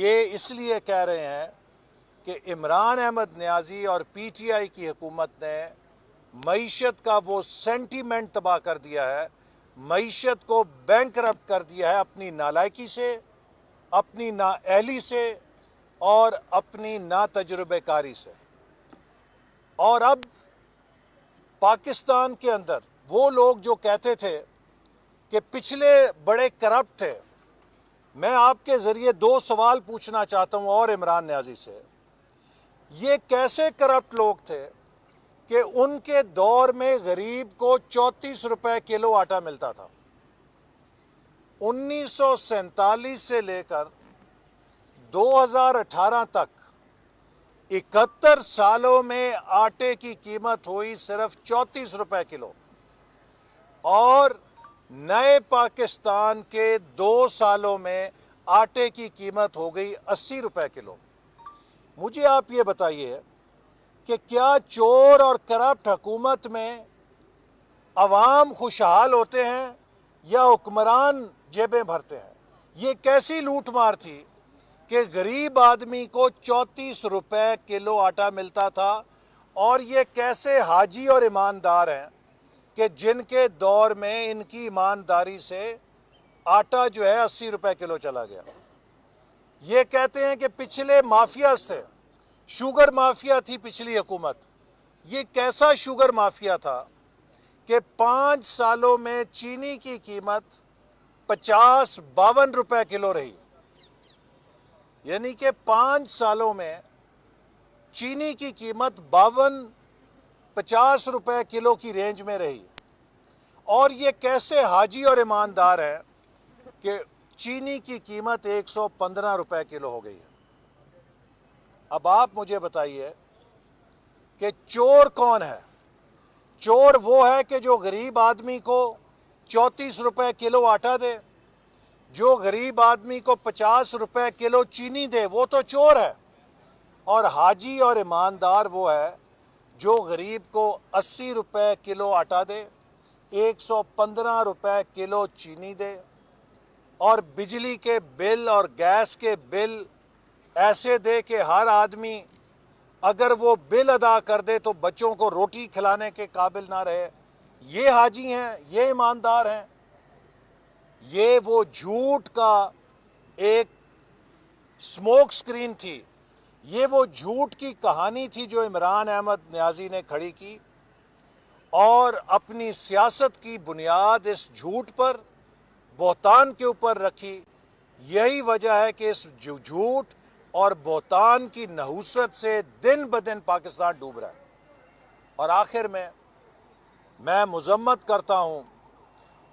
یہ اس لیے کہہ رہے ہیں کہ عمران احمد نیازی اور پی ٹی آئی کی حکومت نے معیشت کا وہ سینٹیمنٹ تباہ کر دیا ہے، معیشت کو بینکرپٹ کر دیا ہے اپنی نالائکی سے، اپنی نااہلی سے اور اپنی ناتجربہ کاری سے۔ اور اب پاکستان کے اندر وہ لوگ جو کہتے تھے کہ پچھلے بڑے کرپٹ تھے، میں آپ کے ذریعے دو سوال پوچھنا چاہتا ہوں اور عمران نیازی سے۔ یہ کیسے کرپٹ لوگ تھے کہ ان کے دور میں غریب کو 34 روپے کلو آٹا ملتا تھا؟ 1947 سے لے کر 2018 تک 71 سالوں میں آٹے کی قیمت ہوئی صرف 34 روپے کلو، اور نئے پاکستان کے 2 سالوں میں آٹے کی قیمت ہو گئی 80 روپے کلو۔ مجھے آپ یہ بتائیے کہ کیا چور اور کرپٹ حکومت میں عوام خوشحال ہوتے ہیں یا حکمران جیبیں بھرتے ہیں؟ یہ کیسی لوٹ مار تھی کہ غریب آدمی کو 34 روپے کلو آٹا ملتا تھا، اور یہ کیسے حاجی اور ایماندار ہیں کہ جن کے دور میں ان کی ایمانداری سے آٹا جو ہے 80 روپے کلو چلا گیا۔ یہ کہتے ہیں کہ پچھلے مافیاز تھے، شوگر مافیا تھی پچھلی حکومت۔ یہ کیسا شوگر مافیا تھا کہ 5 سالوں میں چینی کی قیمت 52 روپے کلو رہی، یعنی کہ 5 سالوں میں چینی کی قیمت 50 روپے کلو کی رینج میں رہی۔ اور یہ کیسے حاجی اور ایماندار ہے کہ چینی کی قیمت 115 روپے کلو ہو گئی ہے۔ اب آپ مجھے بتائیے کہ چور کون ہے؟ چور وہ ہے کہ جو غریب آدمی کو 34 روپے کلو آٹا دے، جو غریب آدمی کو 50 روپے کلو چینی دے، وہ تو چور ہے۔ اور حاجی اور ایماندار وہ ہے جو غریب کو 80 روپے کلو آٹا دے، 115 روپے کلو چینی دے، اور بجلی کے بل اور گیس کے بل ایسے دے کہ ہر آدمی اگر وہ بل ادا کر دے تو بچوں کو روٹی کھلانے کے قابل نہ رہے۔ یہ حاجی ہیں، یہ ایماندار ہیں؟ یہ وہ جھوٹ کا ایک سموک سکرین تھی، یہ وہ جھوٹ کی کہانی تھی جو عمران احمد نیازی نے کھڑی کی، اور اپنی سیاست کی بنیاد اس جھوٹ پر، بہتان کے اوپر رکھی۔ یہی وجہ ہے کہ اس جھوٹ اور بہتان کی نحوست سے دن بدن پاکستان ڈوب رہا ہے۔ اور آخر میں مذمت کرتا ہوں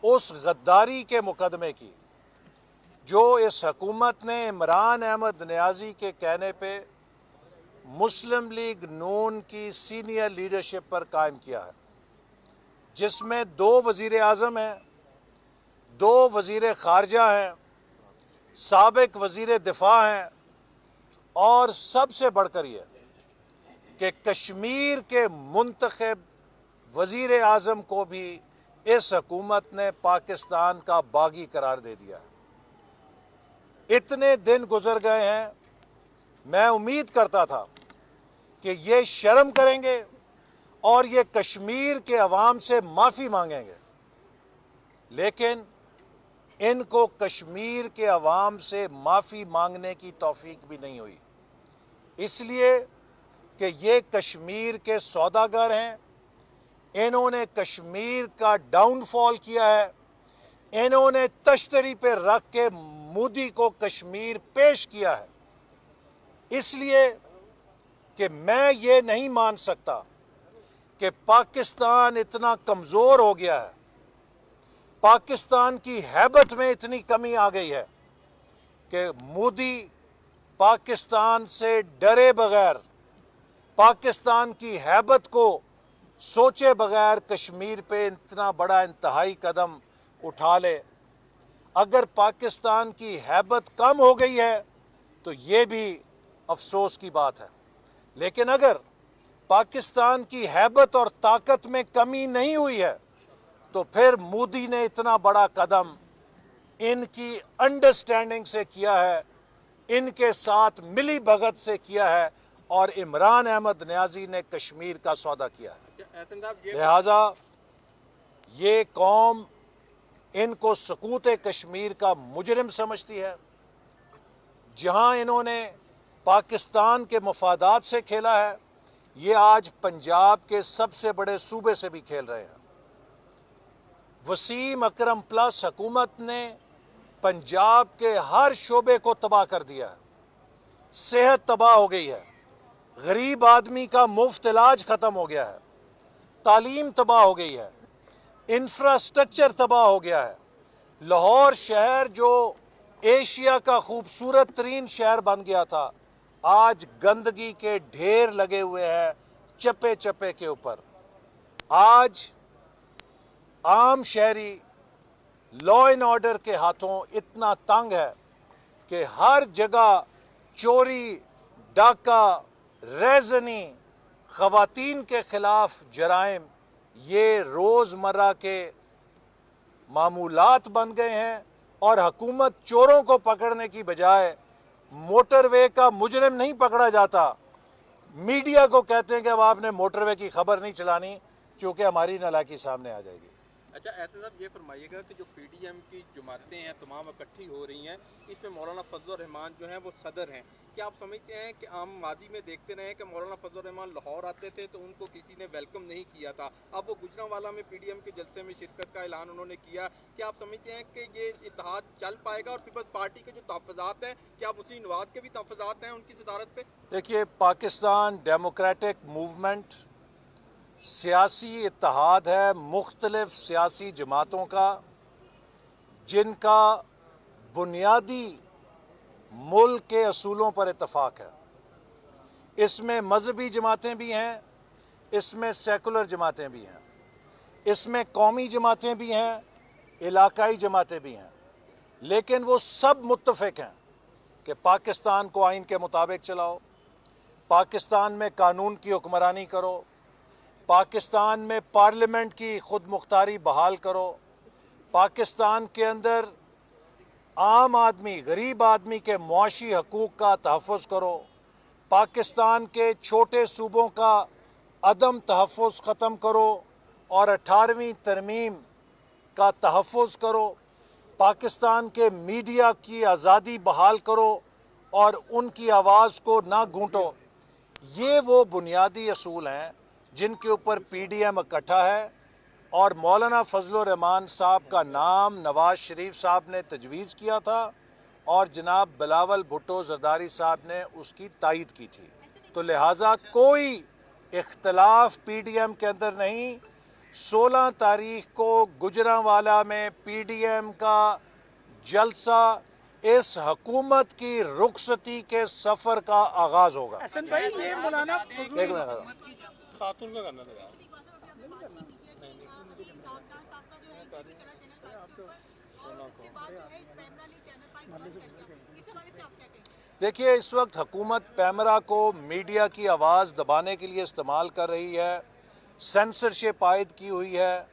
اس غداری کے مقدمے کی جو اس حکومت نے عمران احمد نیازی کے کہنے پہ مسلم لیگ نون کی سینئر لیڈرشپ پر قائم کیا ہے، جس میں 2 وزیر اعظم ہیں، 2 وزیر خارجہ ہیں، سابق وزیر دفاع ہیں، اور سب سے بڑھ کر یہ کہ کشمیر کے منتخب وزیر اعظم کو بھی اس حکومت نے پاکستان کا باغی قرار دے دیا ہے۔ اتنے دن گزر گئے ہیں، میں امید کرتا تھا کہ یہ شرم کریں گے اور یہ کشمیر کے عوام سے معافی مانگیں گے، لیکن ان کو کشمیر کے عوام سے معافی مانگنے کی توفیق بھی نہیں ہوئی، اس لیے کہ یہ کشمیر کے سوداگر ہیں۔ انہوں نے کشمیر کا ڈاؤن فال کیا ہے، انہوں نے تشتری پہ رکھ کے مودی کو کشمیر پیش کیا ہے، اس لیے کہ میں یہ نہیں مان سکتا کہ پاکستان اتنا کمزور ہو گیا ہے، پاکستان کی ہیبت میں اتنی کمی آ گئی ہے کہ مودی پاکستان سے ڈرے بغیر، پاکستان کی ہیبت کو سوچے بغیر کشمیر پہ اتنا بڑا انتہائی قدم اٹھا لے۔ اگر پاکستان کی ہیبت کم ہو گئی ہے تو یہ بھی افسوس کی بات ہے، لیکن اگر پاکستان کی ہیبت اور طاقت میں کمی نہیں ہوئی ہے تو پھر مودی نے اتنا بڑا قدم ان کی انڈرسٹینڈنگ سے کیا ہے ان کے ساتھ ملی بھگت سے کیا ہے اور عمران احمد نیازی نے کشمیر کا سودا کیا ہے۔ لہٰذا یہ قوم ان کو سقوط کشمیر کا مجرم سمجھتی ہے۔ جہاں انہوں نے پاکستان کے مفادات سے کھیلا ہے، یہ آج پنجاب کے سب سے بڑے صوبے سے بھی کھیل رہے ہیں۔ وسیم اکرم پلس حکومت نے پنجاب کے ہر شعبے کو تباہ کر دیا ہے۔ صحت تباہ ہو گئی ہے، غریب آدمی کا مفت علاج ختم ہو گیا ہے، تعلیم تباہ ہو گئی ہے، انفراسٹرکچر تباہ ہو گیا ہے۔ لاہور شہر جو ایشیا کا خوبصورت ترین شہر بن گیا تھا، آج گندگی کے ڈھیر لگے ہوئے ہیں چپے چپے کے اوپر۔ آج عام شہری لا اینڈ آرڈر کے ہاتھوں اتنا تنگ ہے کہ ہر جگہ چوری، ڈاکہ، ریزنی، خواتین کے خلاف جرائم یہ روزمرہ کے معمولات بن گئے ہیں، اور حکومت چوروں کو پکڑنے کی بجائے موٹر وے کا مجرم نہیں پکڑا جاتا، میڈیا کو کہتے ہیں کہ اب آپ نے موٹر وے کی خبر نہیں چلانی چونکہ ہماری نالاکی سامنے آ جائے گی۔ اچھا احسن صاحب، یہ فرمائیے گا کہ جو پی ڈی ایم کی جماعتیں ہیں تمام اکٹھی ہو رہی ہیں، اس میں مولانا فضل الرحمان جو ہیں وہ صدر ہیں، کیا آپ سمجھتے ہیں کہ عام ماضی میں دیکھتے رہے ہیں کہ مولانا فضل الرحمان لاہور آتے تھے تو ان کو کسی نے ویلکم نہیں کیا تھا، اب وہ گجرانوالہ میں پی ڈی ایم کے جلسے میں شرکت کا اعلان انہوں نے کیا، کیا آپ سمجھتے ہیں کہ یہ اتحاد چل پائے گا؟ اور پیپلز پارٹی کے جو تحفظات ہیں، کیا مسلم نواز کے بھی تحفظات ہیں ان کی صدارت پہ؟ دیکھیے، پاکستان ڈیموکریٹک موومنٹ سیاسی اتحاد ہے مختلف سیاسی جماعتوں کا، جن کا بنیادی ملک کے اصولوں پر اتفاق ہے۔ اس میں مذہبی جماعتیں بھی ہیں، اس میں سیکولر جماعتیں بھی ہیں، اس میں قومی جماعتیں بھی ہیں، علاقائی جماعتیں بھی ہیں، لیکن وہ سب متفق ہیں کہ پاکستان کو آئین کے مطابق چلاؤ، پاکستان میں قانون کی حکمرانی کرو، پاکستان میں پارلیمنٹ کی خود مختاری بحال کرو، پاکستان کے اندر عام آدمی، غریب آدمی کے معاشی حقوق کا تحفظ کرو، پاکستان کے چھوٹے صوبوں کا عدم تحفظ ختم کرو اور 18ویں ترمیم کا تحفظ کرو، پاکستان کے میڈیا کی آزادی بحال کرو اور ان کی آواز کو نہ گھونٹو۔ یہ وہ بنیادی اصول ہیں جن کے اوپر پی ڈی ایم اکٹھا ہے، اور مولانا فضل الرحمان صاحب کا نام نواز شریف صاحب نے تجویز کیا تھا اور جناب بلاول بھٹو زرداری صاحب نے اس کی تائید کی تھی۔ تو لہٰذا کوئی اختلاف پی ڈی ایم کے اندر نہیں۔ 16 تاریخ کو گجرانوالہ میں پی ڈی ایم کا جلسہ اس حکومت کی رخصتی کے سفر کا آغاز ہوگا۔ حسن بھائی، یہ مولانا ایک منٹ خاتون کا کرنا تھا۔ دیکھیے، اس وقت حکومت پیمرا کو میڈیا کی آواز دبانے کے لیے استعمال کر رہی ہے، سینسرشپ عائد کی ہوئی ہے،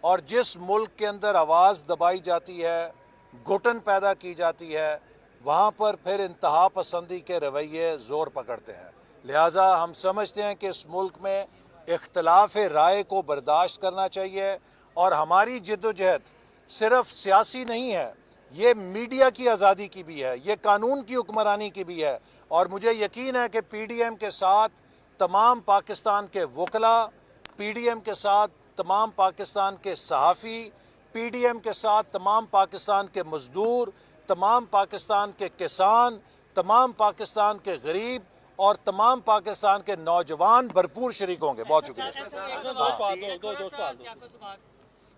اور جس ملک کے اندر آواز دبائی جاتی ہے، گھٹن پیدا کی جاتی ہے، وہاں پر پھر انتہا پسندی کے رویے زور پکڑتے ہیں۔ لہٰذا ہم سمجھتے ہیں کہ اس ملک میں اختلاف رائے کو برداشت کرنا چاہیے، اور ہماری جد و جہد صرف سیاسی نہیں ہے، یہ میڈیا کی آزادی کی بھی ہے، یہ قانون کی حکمرانی کی بھی ہے، اور مجھے یقین ہے کہ پی ڈی ایم کے ساتھ تمام پاکستان کے وکلاء، پی ڈی ایم کے ساتھ تمام پاکستان کے صحافی، پی ڈی ایم کے ساتھ تمام پاکستان کے مزدور، تمام پاکستان کے کسان، تمام پاکستان کے غریب اور تمام پاکستان کے نوجوان بھرپور شریک ہوں گے۔ بہت شکریہ۔ دو سوال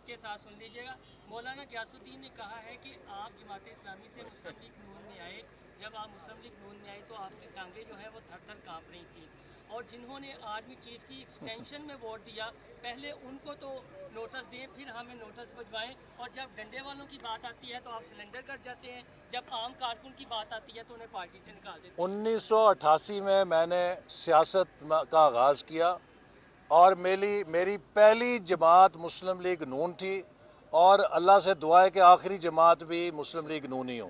کے ساتھ سن لیجیے گا۔ مولانا غیاث الدین نے کہا ہے کہ آپ جماعت اسلامی سے مسلم لیگ نون میں آئے، جب آپ مسلم لیگ نون میں آئے تو آپ کی ٹانگیں جو ہے وہ تھر تھر کانپ رہی تھی، اور جنہوں نے آرمی چیف کی ایکسٹینشن میں ووٹ دیا، پہلے ان کو تو نوٹس دیں، پھر ہمیں نوٹس بھجوائیں، اور جب ڈنڈے والوں کی بات آتی ہے تو آپ سلنڈر کر جاتے ہیں، جب عام کارکن کی بات آتی ہے تو انہیں پارٹی سے نکال دیتے ہیں۔ 1988 میں نے سیاست کا آغاز کیا، اور میری پہلی جماعت مسلم لیگ نون تھی، اور اللہ سے دعا ہے کہ آخری جماعت بھی مسلم لیگ نون ہی ہوں۔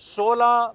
16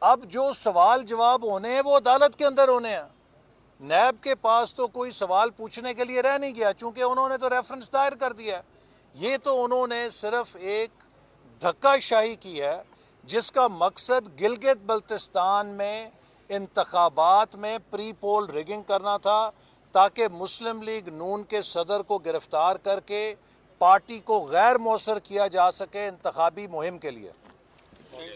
اب جو سوال جواب ہونے ہیں وہ عدالت کے اندر ہونے ہیں. نیب کے پاس تو کوئی سوال پوچھنے کے لیے رہ نہیں گیا چونکہ انہوں نے تو ریفرنس دائر کر دیا ہے. یہ تو انہوں نے صرف ایک دھکا شاہی کی ہے جس کا مقصد گلگت بلتستان میں انتخابات میں پری پول ریگنگ کرنا تھا تاکہ مسلم لیگ نون کے صدر کو گرفتار کر کے پارٹی کو غیر مؤثر کیا جا سکے انتخابی مہم کے لیے. جی